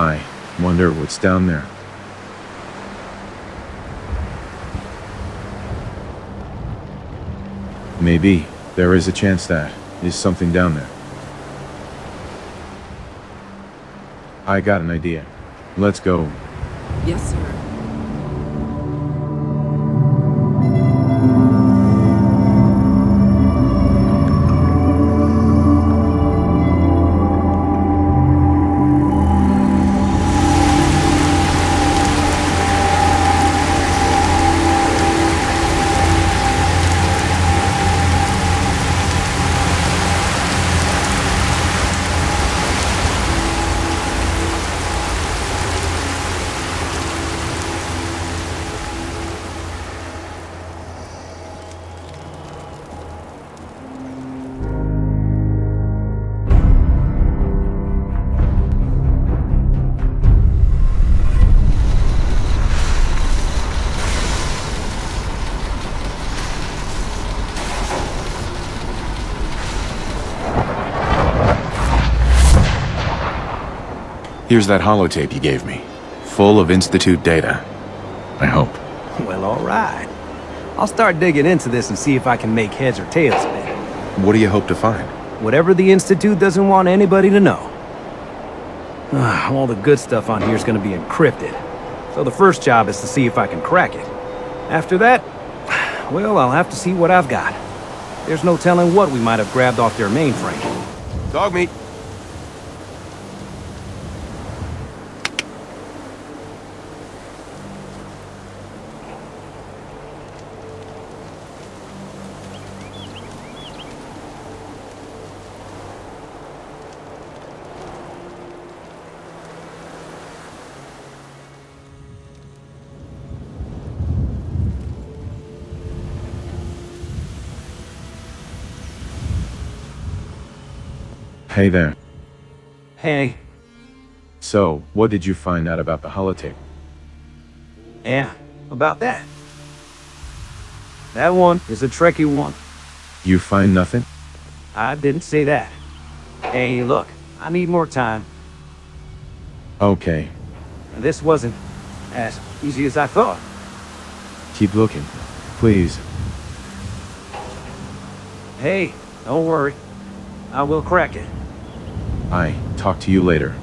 I wonder what's down there. Maybe there is a chance that is something down there. I got an idea. Let's go. Yes, sir. Here's that holotape you gave me. Full of Institute data. I hope. Well, all right. I'll start digging into this and see if I can make heads or tails of it. What do you hope to find? Whatever the Institute doesn't want anybody to know. All the good stuff on here is going to be encrypted. So the first job is to see if I can crack it. After that, well, I'll have to see what I've got. There's no telling what we might have grabbed off their mainframe. Dog meat. Hey there. Hey. So, what did you find out about the holotape? Yeah, about that. That one is a tricky one. You find nothing? I didn't say that. Hey, look, I need more time. Okay. This wasn't as easy as I thought. Keep looking, please. Hey, don't worry. I will crack it. I talk to you later.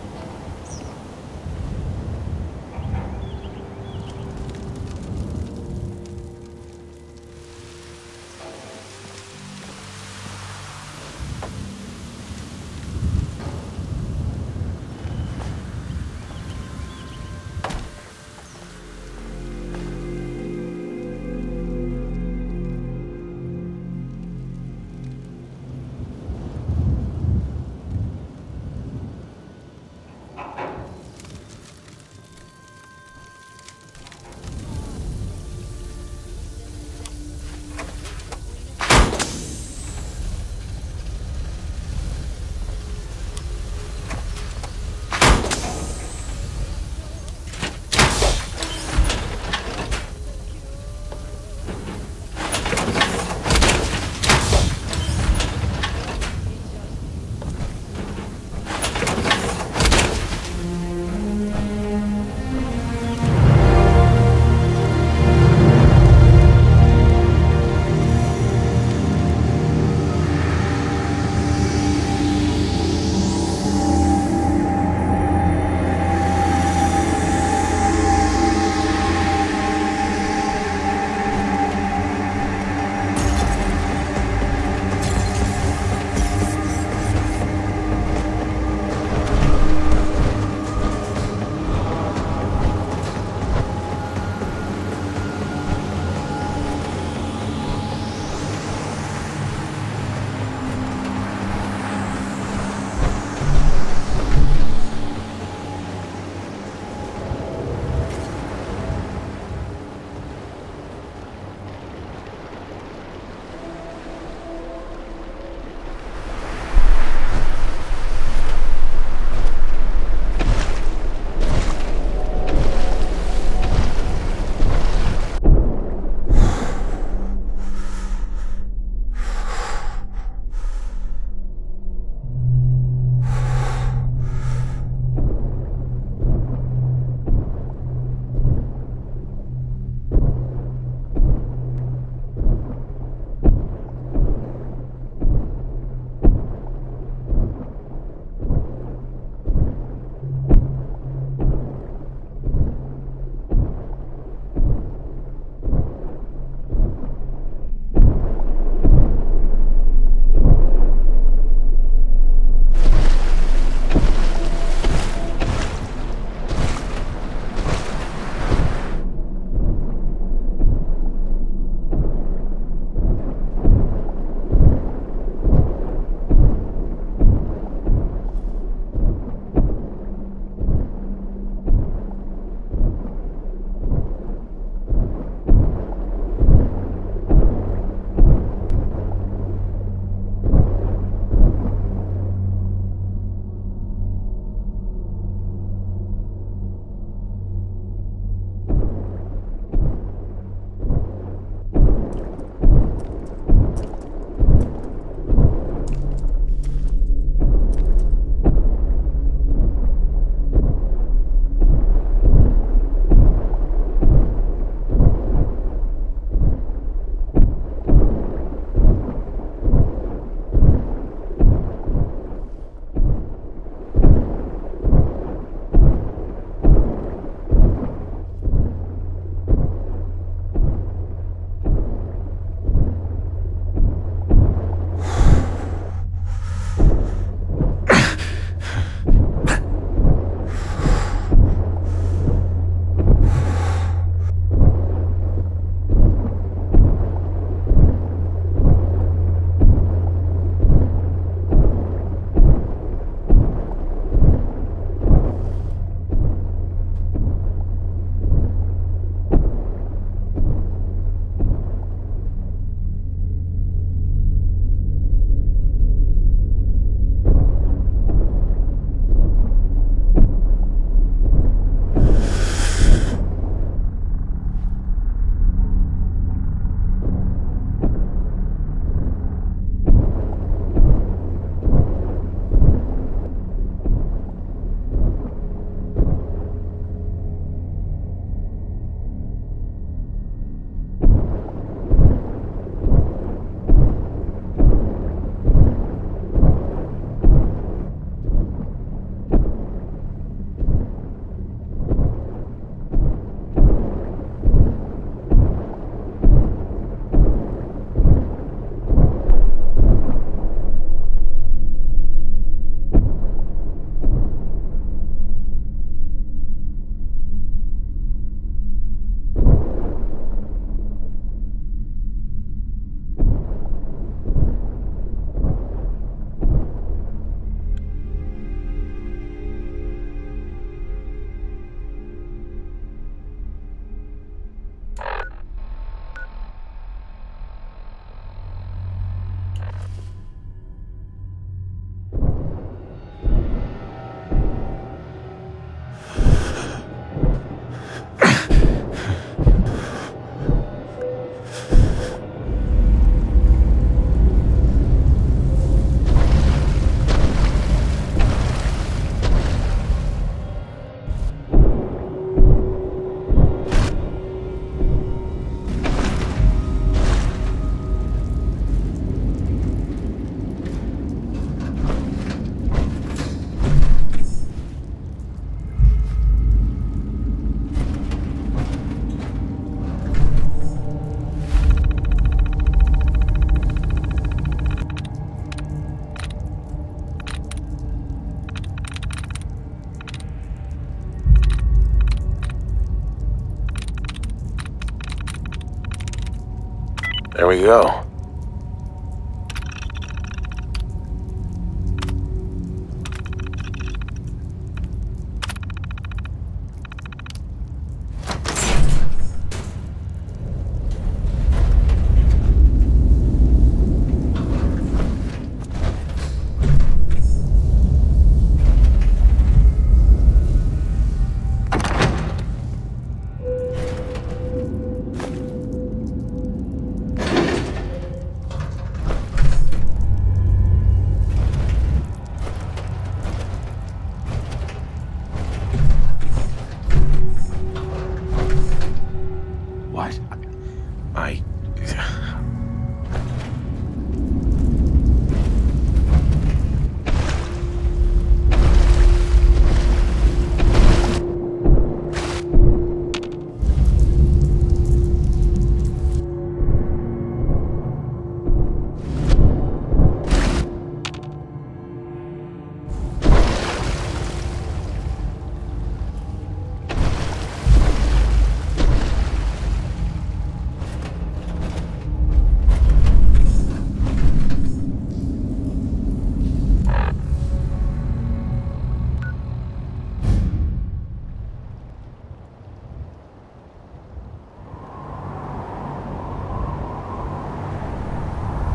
There we go.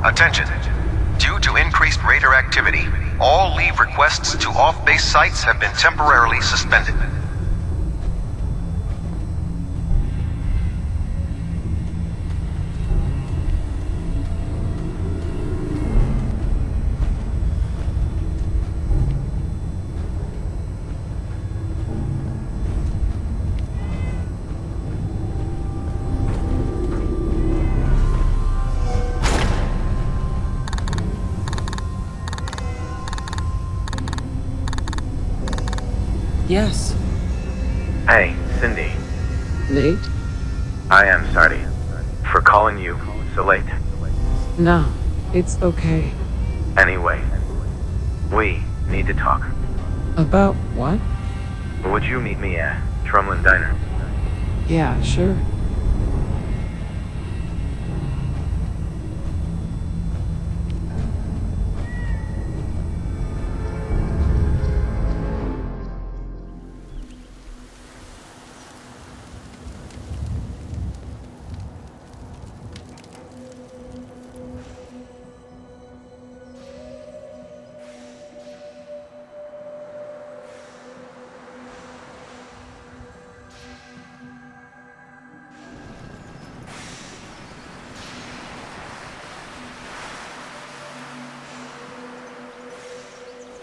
Attention. Due to increased raider activity, all leave requests to off-base sites have been temporarily suspended. Yes. Hey, Cindy. Nate? I am sorry for calling you so late. No, it's okay. Anyway, we need to talk. About what? Would you meet me at Trumlin Diner? Yeah, sure.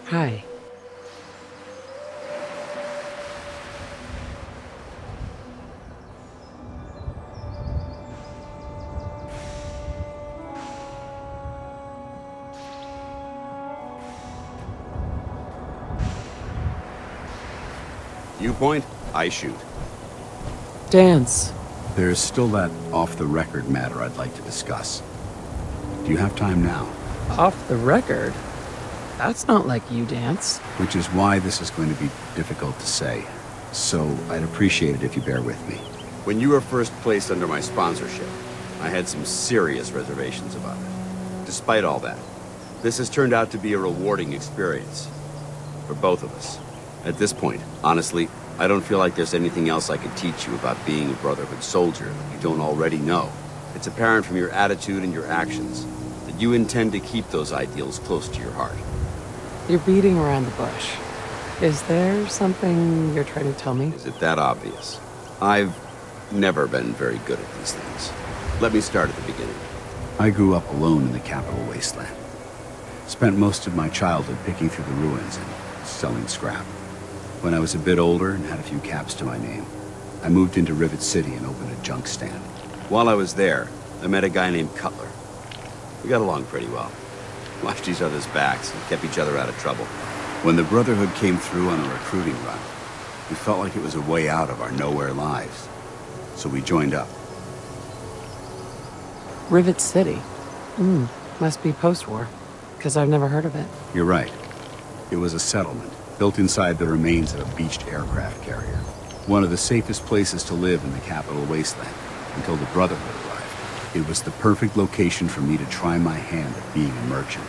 Hi. You point, I shoot. Dance. There's still that off-the-record matter I'd like to discuss. Do you have time now? Off the record? That's not like you, Dance. Which is why this is going to be difficult to say. So I'd appreciate it if you bear with me. When you were first placed under my sponsorship, I had some serious reservations about it. Despite all that, this has turned out to be a rewarding experience. For both of us. At this point, honestly, I don't feel like there's anything else I could teach you about being a Brotherhood soldier that you don't already know. It's apparent from your attitude and your actions that You intend to keep those ideals close to your heart. You're beating around the bush. Is there something you're trying to tell me? Is it that obvious? I've never been very good at these things. Let me start at the beginning. I grew up alone in the capital wasteland. Spent most of my childhood picking through the ruins and selling scrap. When I was a bit older and had a few caps to my name, I moved into Rivet City and opened a junk stand. While I was there, I met a guy named Cutler. We got along pretty well. Watched each other's backs and kept each other out of trouble. When the Brotherhood came through on a recruiting run, we felt like it was a way out of our nowhere lives. So we joined up. Rivet City? Must be post-war, because I've never heard of it. You're right. It was a settlement, built inside the remains of a beached aircraft carrier. One of the safest places to live in the capital wasteland, until the Brotherhood arrived. It was the perfect location for me to try my hand at being a merchant.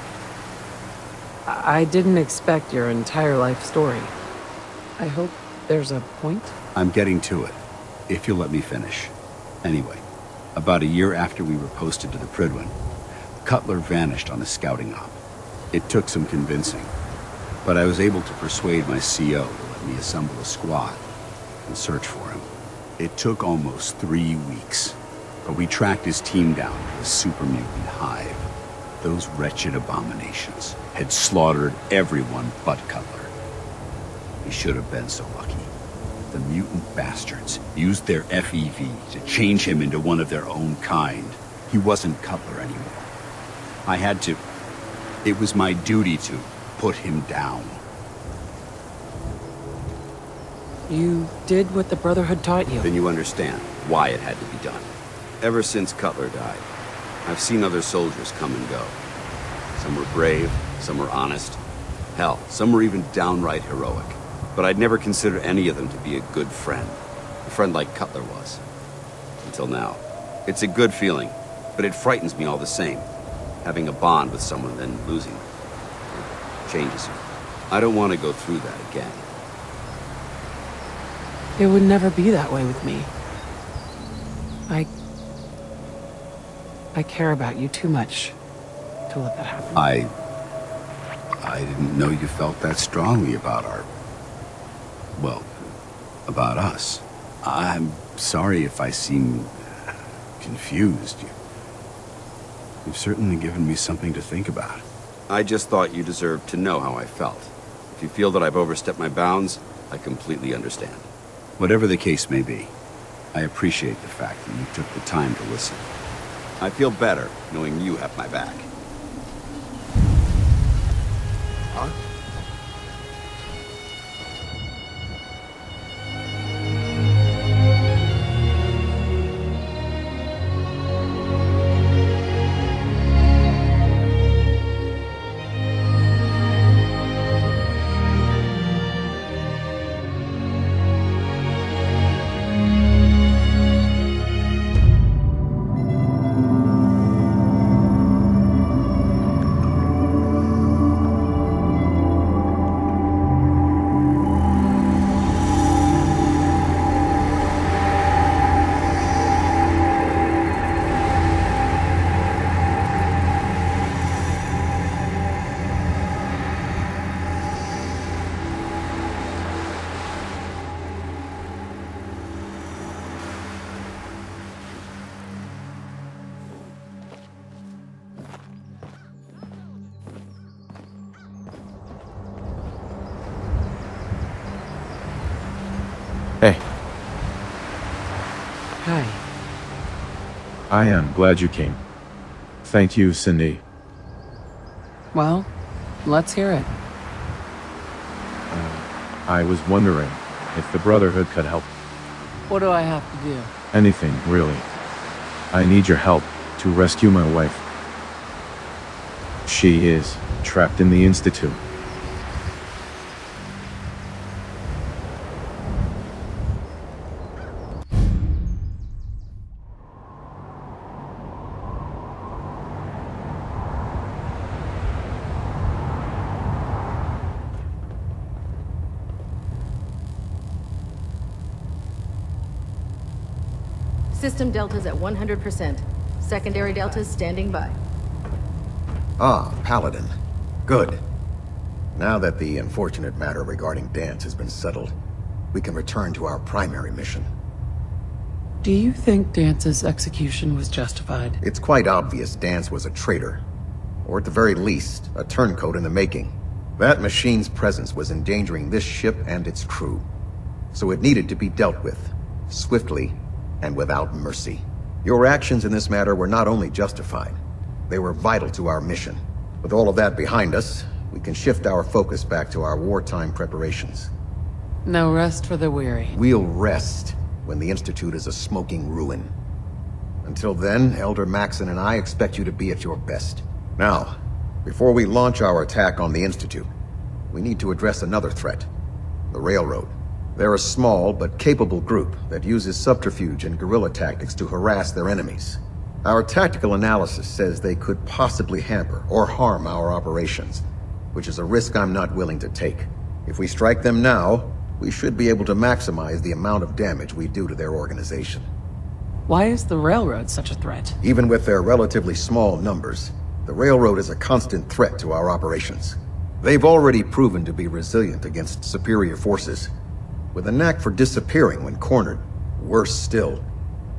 I didn't expect your entire life story. I hope there's a point? I'm getting to it, if you'll let me finish. Anyway, about a year after we were posted to the Prydwen, Cutler vanished on a scouting op. It took some convincing, but I was able to persuade my CO to let me assemble a squad and search for him. It took almost 3 weeks, but we tracked his team down to the super mutant hive. Those wretched abominations had slaughtered everyone but Cutler. He should have been so lucky. The mutant bastards used their FEV to change him into one of their own kind. He wasn't Cutler anymore. I had to... It was my duty to put him down. You did what the Brotherhood taught you. Then you understand why it had to be done. Ever since Cutler died, I've seen other soldiers come and go. Some were brave, some were honest. Hell, some were even downright heroic. But I'd never considered any of them to be a good friend. A friend like Cutler was. Until now. It's a good feeling, but it frightens me all the same. Having a bond with someone, then losing them. It changes you. I don't want to go through that again. It would never be that way with me. I care about you too much to let that happen. I didn't know you felt that strongly about well, about us. I'm sorry if I seem confused. You've certainly given me something to think about. I just thought you deserved to know how I felt. If you feel that I've overstepped my bounds, I completely understand. Whatever the case may be, I appreciate the fact that you took the time to listen. I feel better knowing you have my back. Huh? Hey, Hi. I am glad you came. Thank you, Cindy. Well, let's hear it. I was wondering if the Brotherhood could help. What do I have to do? Anything, really. I need your help to rescue my wife. She is trapped in the Institute. System deltas at 100%. Secondary deltas standing by. Ah, Paladin. Good. Now that the unfortunate matter regarding Dance has been settled, we can return to our primary mission. Do you think Dance's execution was justified? It's quite obvious Dance was a traitor. Or at the very least, a turncoat in the making. That machine's presence was endangering this ship and its crew. So it needed to be dealt with, swiftly and without mercy. Your actions in this matter were not only justified, they were vital to our mission. With all of that behind us, we can shift our focus back to our wartime preparations. No rest for the weary. We'll rest when the Institute is a smoking ruin. Until then, Elder Maxon and I expect you to be at your best. Now, before we launch our attack on the Institute, we need to address another threat. The Railroad. They're a small but capable group that uses subterfuge and guerrilla tactics to harass their enemies. Our tactical analysis says they could possibly hamper or harm our operations, which is a risk I'm not willing to take. If we strike them now, we should be able to maximize the amount of damage we do to their organization. Why is the Railroad such a threat? Even with their relatively small numbers, the Railroad is a constant threat to our operations. They've already proven to be resilient against superior forces, with a knack for disappearing when cornered. Worse still,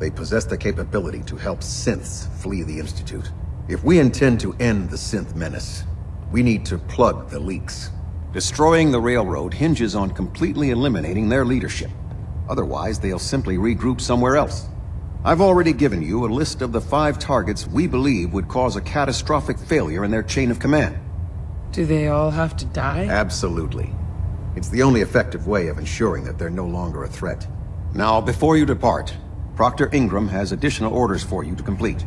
they possess the capability to help synths flee the Institute. If we intend to end the synth menace, we need to plug the leaks. Destroying the Railroad hinges on completely eliminating their leadership. Otherwise, they'll simply regroup somewhere else. I've already given you a list of the 5 targets we believe would cause a catastrophic failure in their chain of command. Do they all have to die? Absolutely. It's the only effective way of ensuring that they're no longer a threat. Now, before you depart, Proctor Ingram has additional orders for you to complete.